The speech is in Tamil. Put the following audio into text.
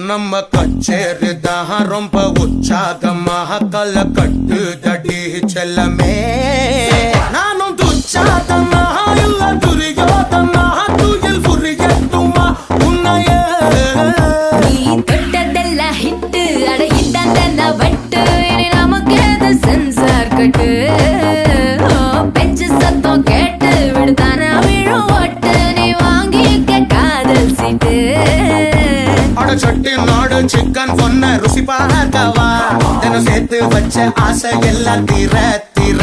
நம்ம கச்சேரி தான் ரொம்ப உற்சாகமாக கல கட்டு தடி செல்லமே நானும் துச்சாதனா இல்ல துரியோதனா துயில் புரியட்டுமா உன்னையே நீ தொட்டதெல்லாம் ஹிட்டு அட இதான் வட்டு இனி நமக்கு எது சென்சார் கட்டு பெஞ்சு சத்தம் கேட்டு விடுதானா விழும் ஓட்டு நீ வாங்கிக்க காதல் சீட்டு சட்டி நாடு சிக்கன் பொண்ண ருசி பார்க்கவா தினம் சேர்த்து வச்ச ஆசை எல்லாம் தீர தீர